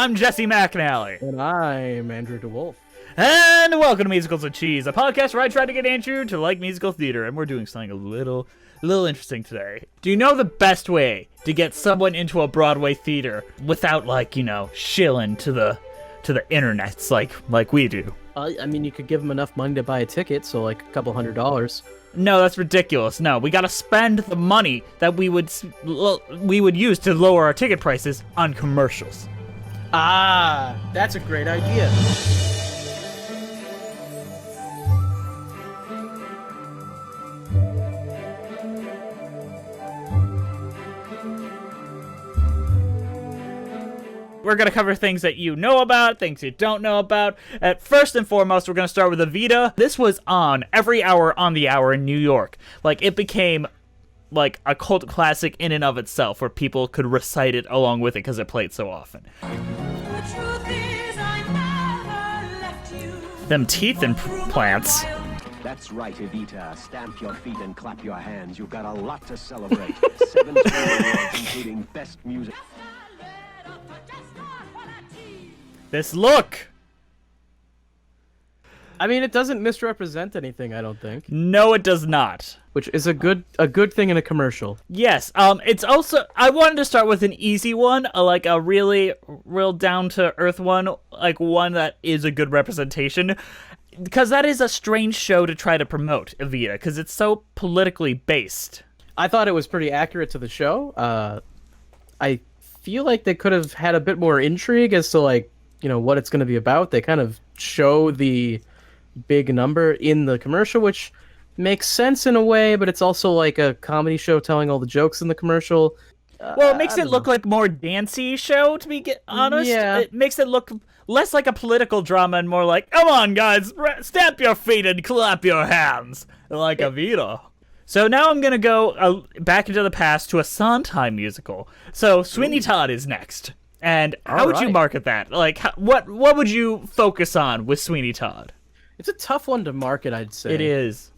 I'm Jesse McNally. And I'm Andrew DeWolf. And welcome to Musicals with Cheese, a podcast where I try to get Andrew to like musical theater, and we're doing something a little interesting today. Do you know the best way to get someone into a Broadway theater without, shilling to the internets like we do? I mean, you could give them enough money to buy a ticket, so like a couple $100s. No, that's ridiculous. No, we gotta spend the money that we would use to lower our ticket prices on commercials. Ah, that's a great idea. We're going to cover things that you know about, things you don't know about. First and foremost, we're going to start with Evita. This was on every hour on the hour in New York. It became a cult classic in and of itself, where people could recite it along with it because it played so often. Them teeth implants. That's right, Evita. Stamp your feet and clap your hands. You've got a lot to celebrate. 7 awards, including Best Music. This look! I mean, it doesn't misrepresent anything, I don't think. No, it does not. Which is a good thing in a commercial. Yes, it's also, I wanted to start with an easy one, a really real down-to-earth one, one that is a good representation, because that is a strange show to try to promote, Evita, because it's so politically based. I thought it was pretty accurate to the show. I feel like they could have had a bit more intrigue as to, what it's going to be about. They kind of show the big number in the commercial, which makes sense in a way, but it's also like a comedy show telling all the jokes in the commercial. Well, it makes it look like more dancey show, to be honest. Yeah. It makes it look less like a political drama and more like, come on, guys, stamp your feet and clap your hands, like Evita. So now I'm going to go back into the past to a Sondheim musical. So Sweeney Todd is next. And how would you market that? What would you focus on with Sweeney Todd? It's a tough one to market, I'd say. It is.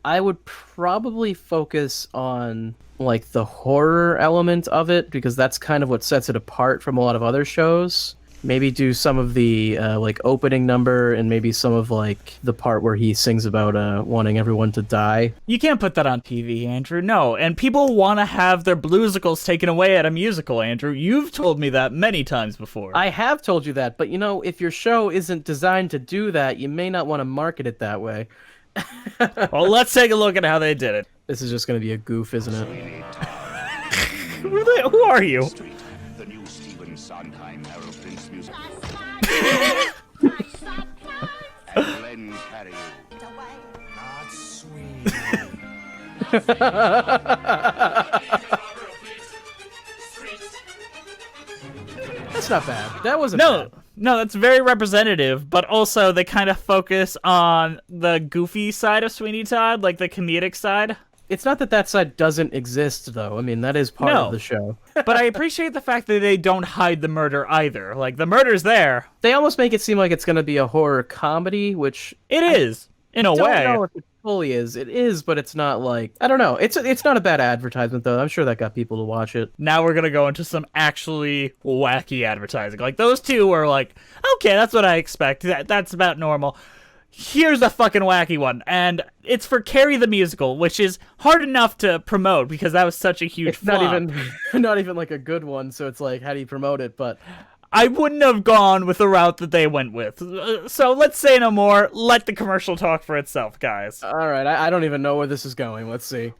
I would probably focus on the horror element of it, because that's kind of what sets it apart from a lot of other shows. Maybe do some of the opening number, and maybe some of the part where he sings about wanting everyone to die. You can't put that on TV, Andrew. No, and people want to have their bluesicles taken away at a musical, Andrew. You've told me that many times before. I have told you that, but if your show isn't designed to do that, you may not want to market it that way. Well, let's take a look at how they did it. This is just going to be a goof, isn't it? Who are you? The new Stephen Sondheim Harold Prince music. And Glenn Carrie. Not sweet. That's not bad. That wasn't bad. No, that's very representative, but also they kind of focus on the goofy side of Sweeney Todd, the comedic side. It's not that side doesn't exist, though. I mean, that is part of the show. But I appreciate the fact that they don't hide the murder either. The murder's there. They almost make it seem like it's going to be a horror comedy, which... It is, in a way. I don't know if it fully is. It is, but it's not I don't know. It's not a bad advertisement, though. I'm sure that got people to watch it. Now we're going to go into some actually wacky advertising. Those two are okay, that's what I expect. That's about normal. Here's a fucking wacky one, and it's for Carrie the musical, which is hard enough to promote because that was such a huge flop. Not even a good one, so it's how do you promote it? But I wouldn't have gone with the route that they went with. So let's say no more. Let the commercial talk for itself, guys. All right, I don't even know where this is going. Let's see.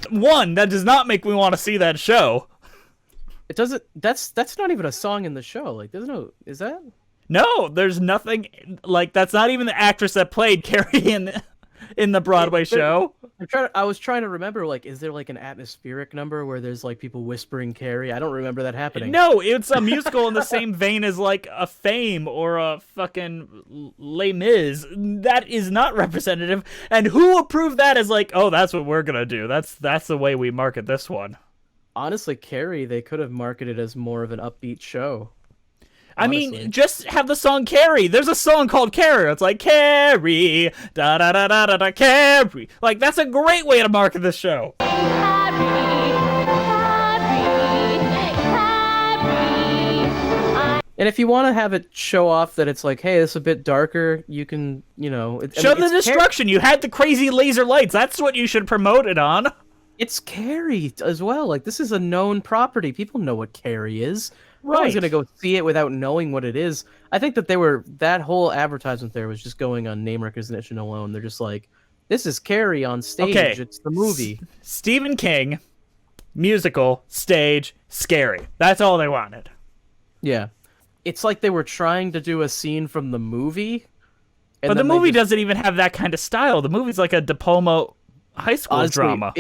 One, that does not make me want to see that show. It doesn't. That's not even a song in the show. There's no. Is that? No, there's nothing. That's not even the actress that played Carrie in the Broadway show. I was trying to remember, is there an atmospheric number where there's people whispering Carrie? I don't remember that happening. No, it's a musical in the same vein as a Fame or a fucking Les Mis. That is not representative. And who approved that as oh, that's what we're gonna do. That's the way we market this one. Honestly, Carrie, they could have marketed as more of an upbeat show. I honestly. mean, just have the song Carrie. There's a song called Carrie. It's like, Carrie, da-da-da-da-da-da, Carrie. Like, that's a great way to market this show. And if you want to have it show off that it's like, hey, it's a bit darker, you can, Show the destruction. You had the crazy laser lights. That's what you should promote it on. It's Carrie as well. Like, this is a known property. People know what Carrie is. No Right. one's gonna go see it without knowing what it is. I think that that whole advertisement there was just going on name recognition alone. They're just like, this is Carrie on stage. Okay. It's the movie. Stephen King, musical, stage, scary. That's all they wanted. Yeah. It's like they were trying to do a scene from the movie. But the movie doesn't even have that kind of style. The movie's like a De Palma high school honestly, drama.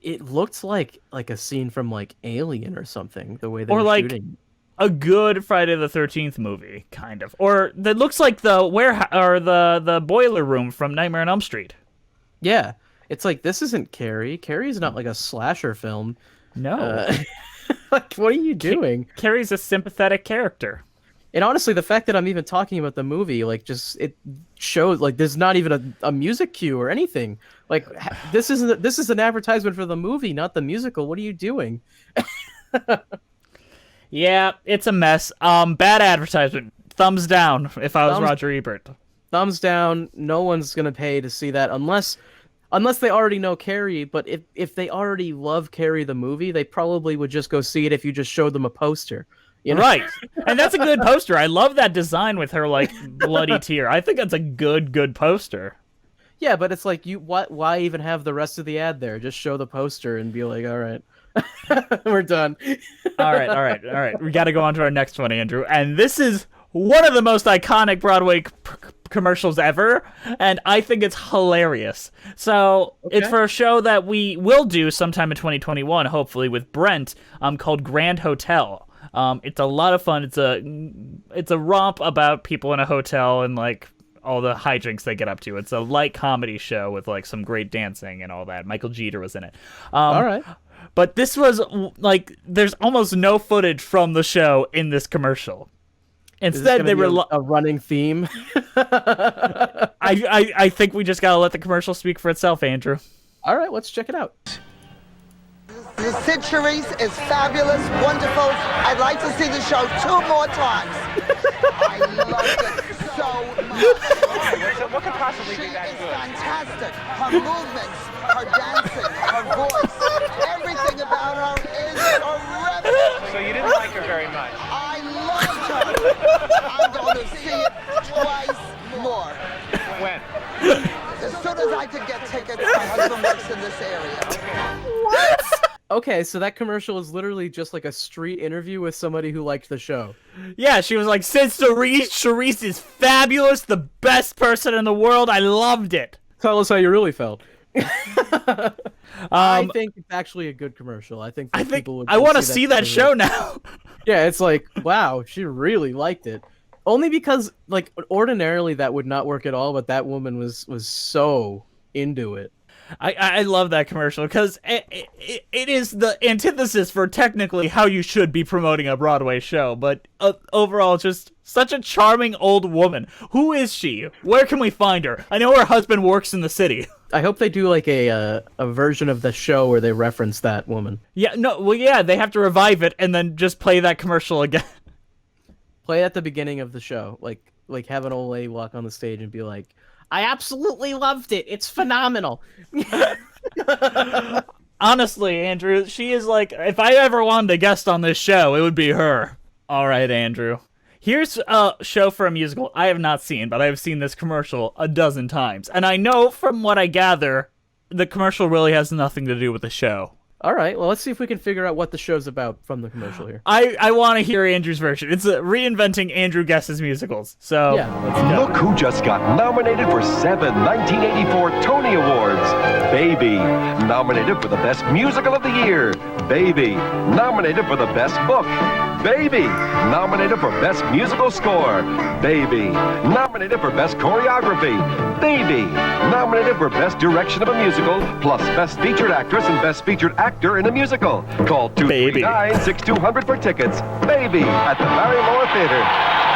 It looked like a scene from like Alien or something, the way they Or were like shooting. a good Friday the 13th movie, kind of. Or that looks like the the boiler room from Nightmare on Elm Street. Yeah. It's like, this isn't Carrie. Carrie's not like a slasher film. No. Like, what are you doing? Carrie's a sympathetic character. And honestly, the fact that I'm even talking about the movie, like, just it shows like there's not even a music cue or anything. Like, this is an advertisement for the movie, not the musical. What are you doing? Yeah, it's a mess. Bad advertisement. Thumbs down if I was Roger Ebert. Thumbs down. No one's gonna pay to see that unless they already know Carrie. But if they already love Carrie the movie, they probably would just go see it if you just showed them a poster. You know? Right. And that's a good poster. I love that design with her, like, bloody tear. I think that's a good poster. Yeah, but it's like, why even have the rest of the ad there? Just show the poster and be like, all right, we're done. All right. We got to go on to our next one, Andrew. And this is one of the most iconic Broadway commercials ever, and I think it's hilarious. So it's for a show that we will do sometime in 2021, hopefully, with Brent, called Grand Hotel. It's a lot of fun. It's a romp about people in a hotel and like all the hijinks they get up to. It's a light comedy show with like some great dancing and all that. Michael Jeter was in it. All right. But this was like, there's almost no footage from the show in this commercial. Instead, they were a running theme. I think we just gotta let the commercial speak for itself, Andrew. All right, let's check it out. The Centuries is fabulous, wonderful. I'd like to see the show 2 more times. I loved it so much. What could possibly be that She is good? fantastic. Her movements, her dancing, her voice, everything about her is terrific. So you didn't like her very much? I loved her. I'm going to see it twice more. When? As soon as I could get tickets, my husband works in this area. Okay, so that commercial is literally just like a street interview with somebody who liked the show. Yeah, she was like, since Charisse is fabulous, the best person in the world, I loved it. Tell us how you really felt. I think it's actually a good commercial. I think people would. I want to see see that show now. Yeah, it's like, wow, she really liked it. Only because, like, ordinarily that would not work at all, but that woman was so into it. I love that commercial because it is the antithesis for technically how you should be promoting a Broadway show, but overall, just such a charming old woman. Who is she? Where can we find her? I know her husband works in the city. I hope they do like a version of the show where they reference that woman. Yeah, no, well, yeah, they have to revive it and then just play that commercial again. Play at the beginning of the show, like have an old lady walk on the stage and be like, I absolutely loved it. It's phenomenal. Honestly, Andrew, she is like, if I ever wanted a guest on this show, it would be her. All right, Andrew. Here's a show for a musical I have not seen, but I have seen this commercial a dozen times. And I know from what I gather, the commercial really has nothing to do with the show. All right, well, let's see if we can figure out what the show's about from the commercial here. I want to hear Andrew's version. It's reinventing Andrew Guess's musicals. So Yeah, let's go. Look who just got nominated for 7 1984 Tony Awards. Baby, nominated for the Best Musical of the Year. Baby, nominated for the Best Book. Baby, nominated for Best Musical Score. Baby, nominated for Best Choreography. Baby, nominated for Best Direction of a Musical, plus Best Featured Actress and Best Featured Actor in a Musical. Call 239-6200 for tickets. Baby, at the Barrymore Theater.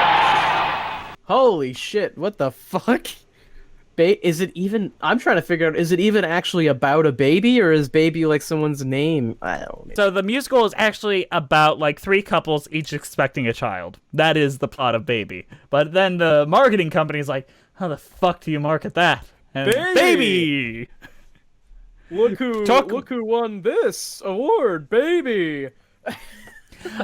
Holy shit! What the fuck? Is it even? I'm trying to figure out. Is it even actually about a baby, or is baby like someone's name? I don't know. So the musical is actually about like 3 couples each expecting a child. That is the plot of Baby. But then the marketing company is like, how the fuck do you market that? And baby! Look who won this award, baby.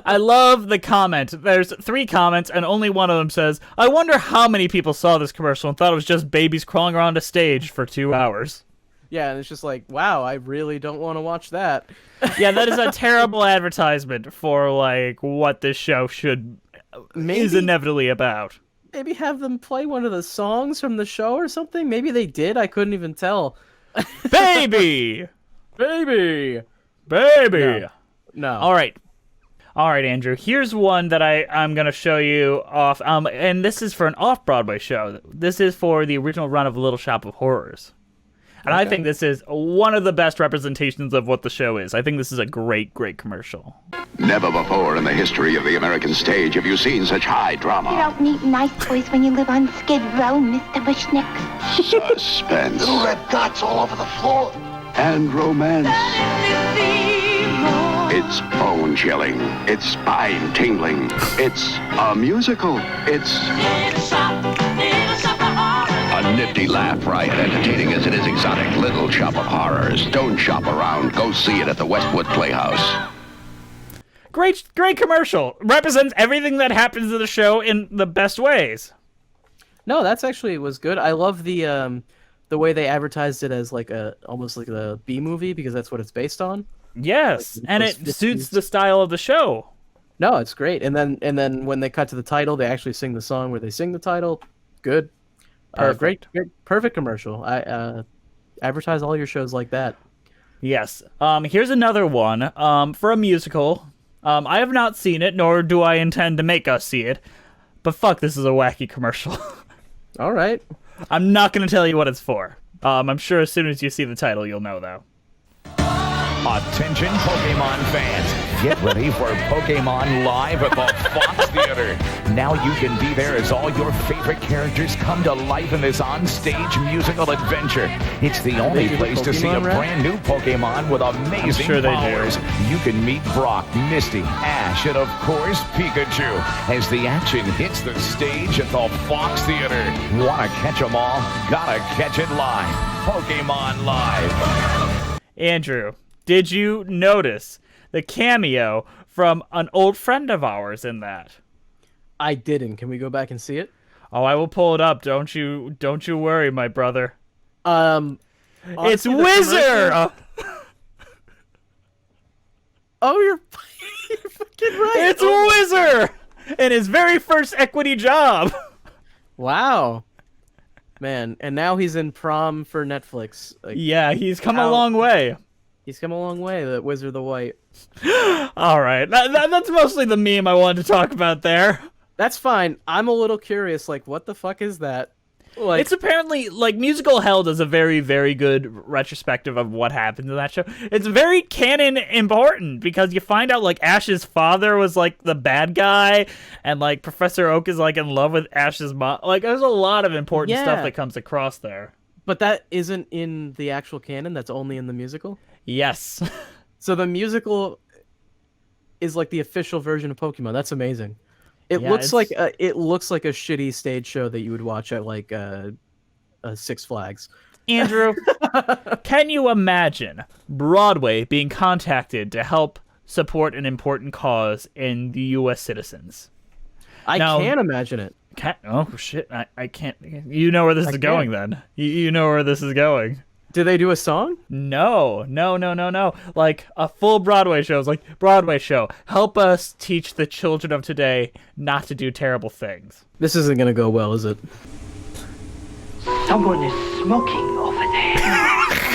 I love the comment. There's 3 comments, and only one of them says, I wonder how many people saw this commercial and thought it was just babies crawling around a stage for 2 hours. Yeah, and it's just like, wow, I really don't want to watch that. Yeah, that is a terrible advertisement for, like, what this show is inevitably about. Maybe have them play one of the songs from the show or something? Maybe they did, I couldn't even tell. Baby! Baby! Baby! No. All right, Andrew. Here's one that I'm gonna show you off. And this is for an off-Broadway show. This is for the original run of Little Shop of Horrors, and I think this is one of the best representations of what the show is. I think this is a great, great commercial. Never before in the history of the American stage have you seen such high You drama. don't meet nice boys when you live on Skid Row, Mr. Bushnick. Suspense. Little red dots all over the floor. And romance. It's bone-chilling. It's spine-tingling. It's a musical. It's a nifty laugh riot, entertaining as it is exotic. Little Shop of Horrors. Don't shop around. Go see it at the Westwood Playhouse. Great commercial. Represents everything that happens in the show in the best ways. No, that's actually was good. I love the way they advertised it as like almost like a B movie because that's what it's based on. Yes, Like, and those it suits the style of the show. No, it's great. And then when they cut to the title, they actually sing the song where they sing the title. Good. Perfect. Great, perfect commercial. I advertise all your shows like that. Yes. Here's another one. For a musical. I have not seen it, nor do I intend to make us see it. But fuck, this is a wacky commercial. All right. I'm not going to tell you what it's for. I'm sure as soon as you see the title, you'll know, though. Attention Pokemon fans, get ready for Pokemon Live at the Fox Theater. Now you can be there as all your favorite characters come to life in this on-stage musical adventure. It's the only place to see a brand new Pokemon with amazing powers. You can meet Brock, Misty, Ash, and of course Pikachu as the action hits the stage at the Fox Theater. Wanna catch 'em all? Gotta catch it live. Pokemon Live. Andrew, did you notice the cameo from an old friend of ours in that? I didn't. Can we go back and see it? Oh, I will pull it up. Don't you worry, my brother. Honestly, It's the Wizard. Oh, you're fucking right. It's Wizard in his very first equity job. Wow. Man, and now he's in Prom for Netflix. Like, Yeah, he's come a long way. he's come a long way, the Wizard the White. All right, that's mostly the meme I wanted to talk about there. That's fine. I'm a little curious, like, what the fuck is that? Like, It's apparently, like, Musical Hell does a very, very good retrospective of what happened in that show. It's very canon important because you find out, like, Ash's father was, like, the bad guy, and, like, Professor Oak is, like, in love with Ash's mom. Like, there's a lot of important stuff that comes across there. but that isn't in the actual canon. That's only in the musical. Yes. So the musical is like the official version of Pokemon. That's amazing. It Yeah, looks like a shitty stage show that you would watch at like Six Flags. Andrew, can you imagine Broadway being contacted to help support an important cause in the U.S. citizens? I can't imagine it. Oh, shit. I can't. You know where this is going, then. You know where this is going. Do they do a song? No. Like, a full Broadway show is like, Broadway show, help us teach the children of today not to do terrible things. This isn't going to go well, is it? Someone is smoking over there.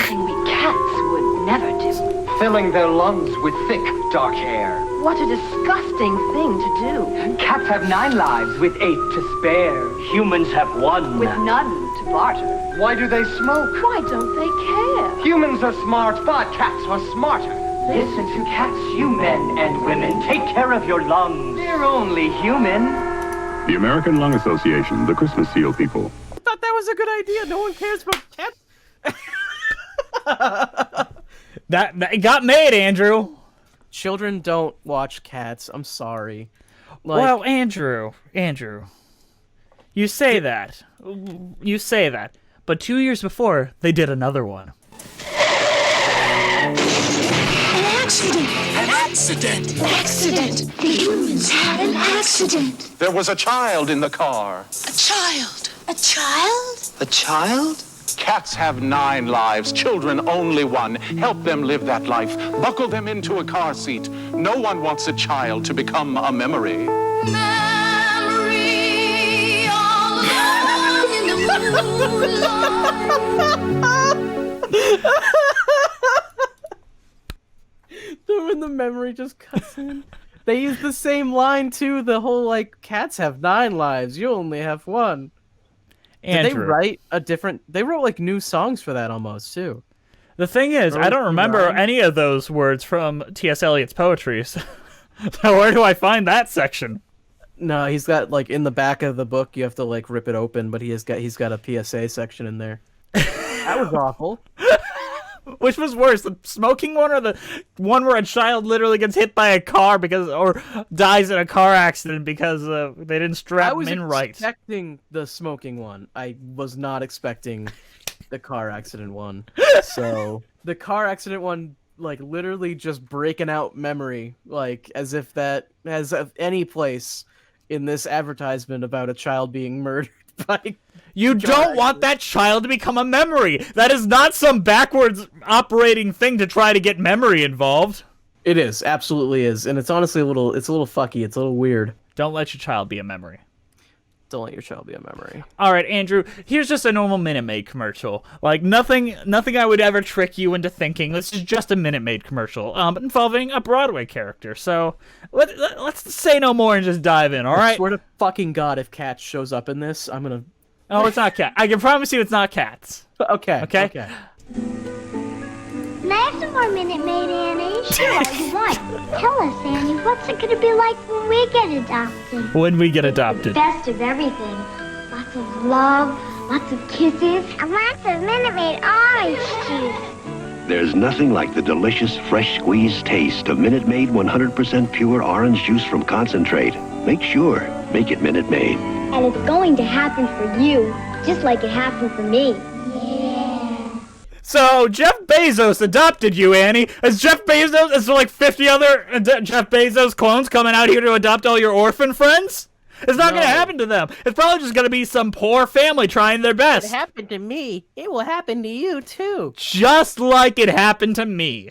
Something we cats would never do. Filling their lungs with thick, dark hair. What a disgusting thing to do. Cats have 9 lives with 8 to spare. Humans have 1. With none to barter. Why do they smoke? Why don't they care? Humans are smart, but cats are smarter. Listen to cats, you men and women. Take care of your lungs. They're only human. The American Lung Association, the Christmas seal people. I thought that was a good idea. No one cares about cats. That got made, Andrew. Children don't watch Cats. I'm sorry. Well, Andrew, you say that, but 2 years before they did another one. An accident! The humans had an accident. There was a child in the car. A child? A child? A child? Cats have 9 lives, children only one. Help them live that life. Buckle them into a car seat. No one wants a child to become a memory. Memory all alone in the moonlight. When the memory just cuts in. They use the same line too. The whole like cats have 9 lives. You only have 1. Did they write a different? They wrote like new songs for that almost too. The thing is, I don't remember any of those words from T.S. Eliot's poetry. So where do I find that section? No, he's got like in the back of the book. You have to like rip it open, but he's got a PSA section in there. That was awful. Which was worse, the smoking one or the one where a child literally gets hit by a car or dies in a car accident because they didn't strap him in right? I was expecting the smoking one. I was not expecting the car accident one. So the car accident one, like literally just breaking out memory, like as if that has any place in this advertisement about a child being murdered by. You don't want that child to become a memory. That is not some backwards operating thing to try to get memory involved. It is, absolutely is, and it's honestly a little fucky. It's a little weird. Don't let your child be a memory. Don't let your child be a memory. All right, Andrew. Here's just a normal Minute Maid commercial. Like nothing I would ever trick you into thinking. This is just a Minute Maid commercial, involving a Broadway character. So let's say no more and just dive in. All right. I swear to fucking God, if Cats shows up in this, I'm gonna. Oh, it's not Cat. I can promise you it's not Cats. Okay. Can I have some more Minute Maid, Annie? Sure, all you want. Tell us, Annie, what's it going to be like when we get adopted? When we get adopted. Best of everything. Lots of love, lots of kisses, and lots of Minute Maid orange juice. There's nothing like the delicious, fresh squeezed taste of Minute Maid 100% pure orange juice from concentrate. Make it Minute Maid. And it's going to happen for you, just like it happened for me. Yeah. So, Jeff Bezos adopted you, Annie. Is there like 50 other Jeff Bezos clones coming out here to adopt all your orphan friends? It's not going to happen to them. It's probably just going to be some poor family trying their best. It happened to me. It will happen to you, too. Just like it happened to me.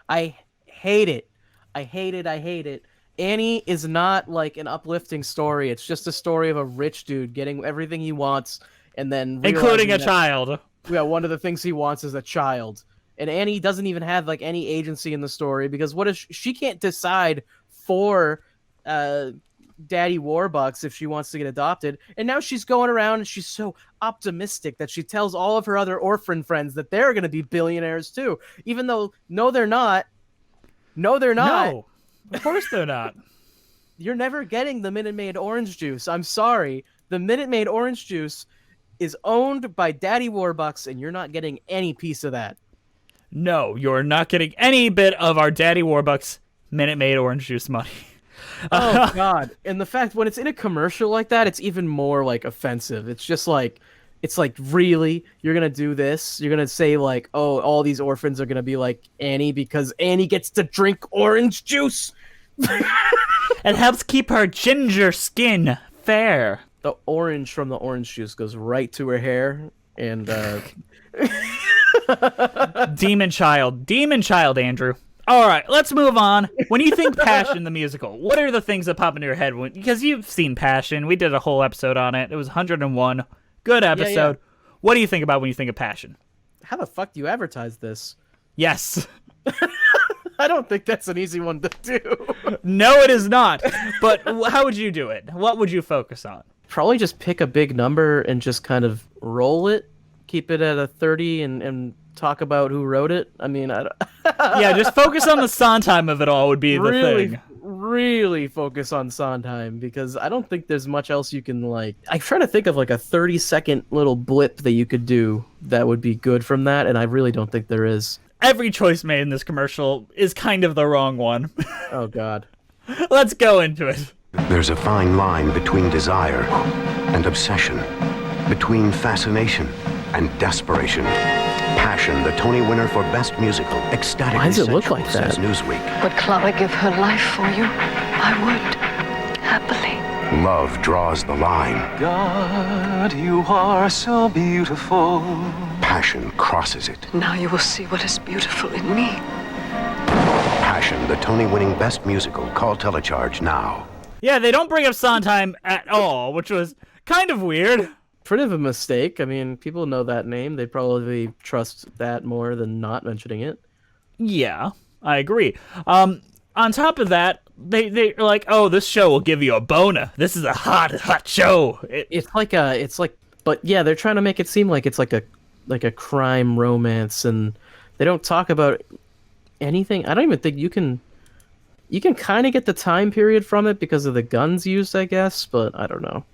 I hate it. I hate it. Annie is not like an uplifting story. It's just a story of a rich dude getting everything he wants and then including a child. Yeah, one of the things he wants is a child. And Annie doesn't even have like any agency in the story because what if she can't decide for Daddy Warbucks if she wants to get adopted. And now she's going around and she's so optimistic that she tells all of her other orphan friends that they're going to be billionaires too. Even though, no, they're not. No, they're not. No, of course they're not. You're never getting the Minute Maid orange juice. I'm sorry. The Minute Maid orange juice is owned by Daddy Warbucks and you're not getting any piece of that. No, you're not getting any bit of our Daddy Warbucks Minute Maid orange juice money. Oh God! And the fact when it's in a commercial like that, it's even more like offensive. It's just like, it's like, really, you're gonna do this? You're gonna say like, oh, all these orphans are gonna be like Annie because Annie gets to drink orange juice. It helps keep her ginger skin fair. The orange from the orange juice goes right to her hair, and Demon Child, Andrew. All right, let's move on. When you think Passion, the musical, what are the things that pop into your head? Because you've seen Passion. We did a whole episode on it. It was 101. Good episode. Yeah. What do you think about when you think of Passion? How the fuck do you advertise this? Yes. I don't think that's an easy one to do. No, it is not. But how would you do it? What would you focus on? Probably just pick a big number and just kind of roll it. Keep it at a 30 and talk about who wrote it. I mean, yeah, just focus on the Sondheim of it all would be the thing. really focus on Sondheim because I don't think there's much else you can like. I'm trying to think of like a 30-second little blip that you could do that would be good from that, and I really don't think there is. Every choice made in this commercial is kind of the wrong one. Oh, God. Let's go into it. There's a fine line between desire and obsession, between fascination and desperation. Passion, the Tony winner for Best Musical, ecstatic. Why does it look like that? Says Newsweek. Would Clara give her life for you? I would. Happily. Love draws the line. God, you are so beautiful. Passion crosses it. Now you will see what is beautiful in me. Passion, the Tony-winning Best Musical. Call Telecharge now. Yeah, they don't bring up Sondheim at all, which was kind of weird. Pretty of a mistake. I mean, people know that name. They probably trust that more than not mentioning it. Yeah, I agree. On top of that, they're like, oh, this show will give you a boner. This is a hot show. But yeah, they're trying to make it seem like it's like a crime romance, and they don't talk about anything. I don't even think you can kind of get the time period from it because of the guns used, I guess, but I don't know.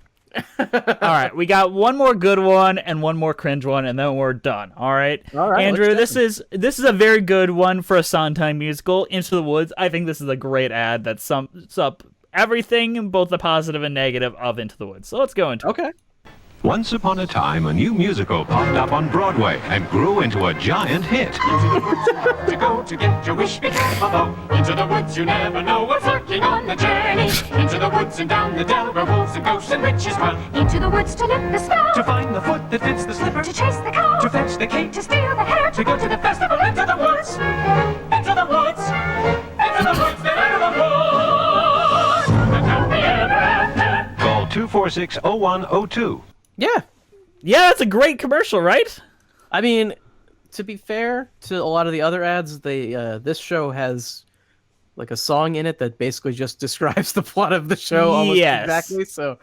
All right, we got one more good one and one more cringe one, and then we're done. All right, Andrew, this is a very good one for a Sondheim musical. Into the Woods. I think this is a great ad that sums up everything, both the positive and negative, of Into the Woods. So let's go into it. Okay. Once upon a time, a new musical popped up on Broadway and grew into a giant hit. Into the woods you have to go to get your wish, be careful. Into the woods you never know what's lurking on the journey. Into the woods and down the dell where wolves and ghosts and witches dwell. Into the woods to nip the snow, To find the foot that fits the slipper, to chase the cow, to fetch the cake, to steal the hare, to go to the festival. Into the woods, into the woods, into the woods, then out of the woods. And happy ever after. Call 246-0102. Yeah, that's a great commercial, right? I mean, to be fair to a lot of the other ads, this show has like a song in it that basically just describes the plot of the show almost exactly. So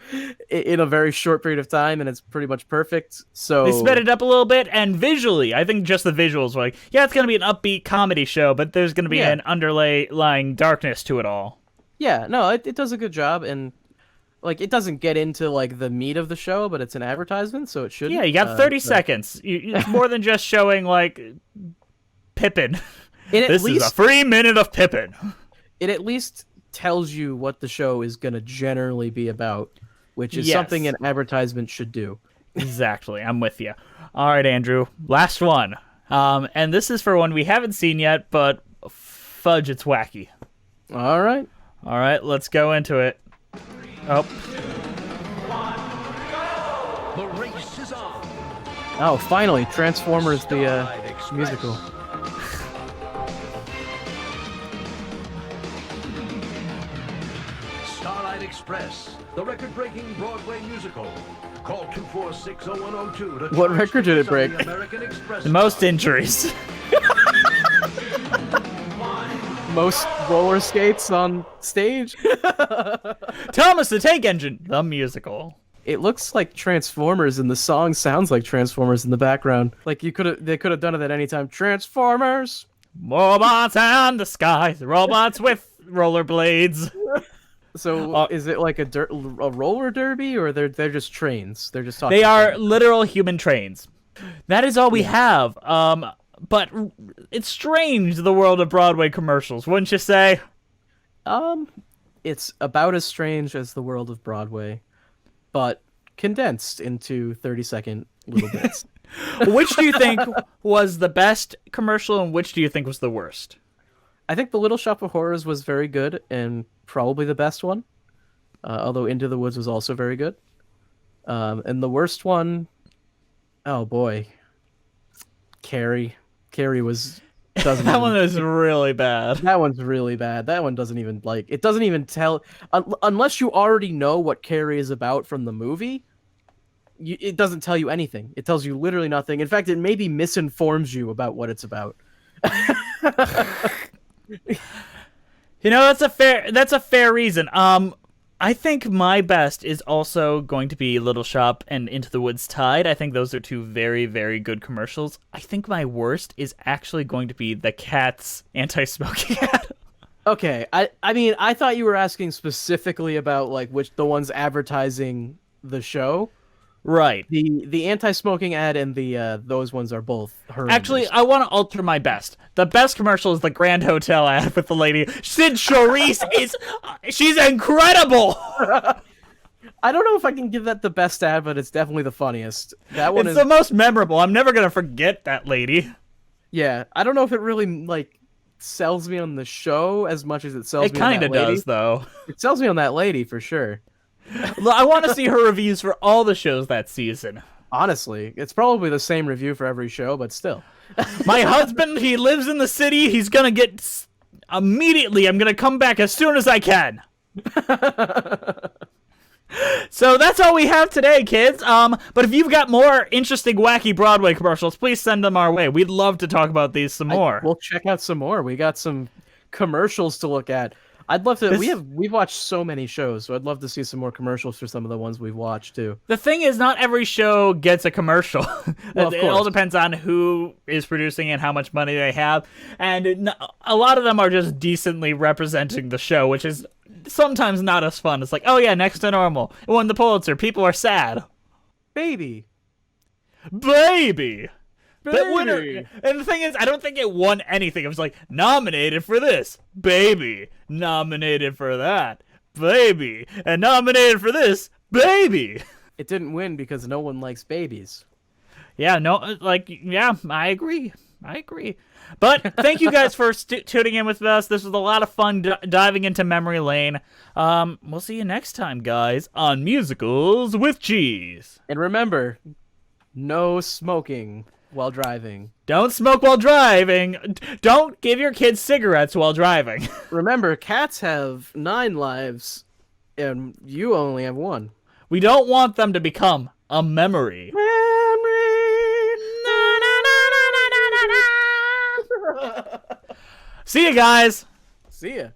in a very short period of time, and it's pretty much perfect. So they sped it up a little bit, and visually, I think just the visuals were like, yeah, it's going to be an upbeat comedy show, but there's going to be an underlying darkness to it all. Yeah, no, it does a good job, and like it doesn't get into like the meat of the show, but it's an advertisement, so it should. Yeah, you got 30 seconds. It's more than just showing like Pippin. This is a free minute of Pippin. It at least tells you what the show is going to generally be about, which is something an advertisement should do. Exactly, I'm with you. All right, Andrew, last one. And this is for one we haven't seen yet, but fudge, it's wacky. All right, let's go into it. Oh. The race is on. Oh, finally, Transformers the musical. Starlight Express, the record-breaking Broadway musical. Call 246-0102 to What record did it break? The most injuries. Most roller skates on stage. Thomas the Tank Engine, the musical. It looks like Transformers, and the song sounds like Transformers in the background. Like they could have done it at any time. Transformers, robots and the skies, robots with rollerblades. So is it like a roller derby, or they're just trains? They're just talking. They are literal human trains. That is all we have. But it's strange, the world of Broadway commercials, wouldn't you say? It's about as strange as the world of Broadway, but condensed into 30-second little bits. Which do you think was the best commercial, and which do you think was the worst? I think The Little Shop of Horrors was very good, and probably the best one. Although Into the Woods was also very good. And the worst one, oh boy, Carrie. Carrie was that one is really bad. That one's really bad. That one doesn't even it doesn't even tell unless you already know what Carrie is about from the movie. It doesn't tell you anything. It tells you literally nothing. In fact, it maybe misinforms you about what it's about. You know, that's a fair reason. I think my best is also going to be Little Shop and Into the Woods tied. I think those are two very, very good commercials. I think my worst is actually going to be the Cats anti-smoking ad. Okay, I mean, I thought you were asking specifically about like which the ones advertising the show. Right. The anti-smoking ad and the those ones are both horrendous. Actually, I want to alter my best. The best commercial is the Grand Hotel ad with the lady. Sid Charisse she's incredible. I don't know if I can give that the best ad, but it's definitely the funniest. That one it's is the most memorable. I'm never gonna forget that lady. Yeah, I don't know if it really like sells me on the show as much as it sells me on that lady. It kind of does, though. It sells me on that lady for sure. I want to see her reviews for all the shows that season. Honestly, it's probably the same review for every show, but still. My husband, he lives in the city. He's gonna get immediately. I'm gonna come back as soon as I can. So that's all we have today, kids. But if you've got more interesting, wacky Broadway commercials, please send them our way. We'd love to talk about these some more. We'll check out some more. We got some commercials to look at. I'd love to. We've watched so many shows, so I'd love to see some more commercials for some of the ones we've watched too. The thing is, not every show gets a commercial. Well, it all depends on who is producing and how much money they have, and a lot of them are just decently representing the show, which is sometimes not as fun. It's like, oh yeah, Next to Normal, it won the Pulitzer. People are sad. Baby. But winner, and the thing is, I don't think it won anything. It was like, nominated for this, baby. Nominated for that, baby. And nominated for this, baby. It didn't win because no one likes babies. Yeah, I agree. But thank you guys for tuning in with us. This was a lot of fun diving into memory lane. We'll see you next time, guys, on Musicals with Cheese. And remember, no smoking while driving. Don't smoke while driving. Don't give your kids cigarettes while driving. Remember, cats have 9 lives, and you only have 1. We don't want them to become a memory. See you guys. See ya.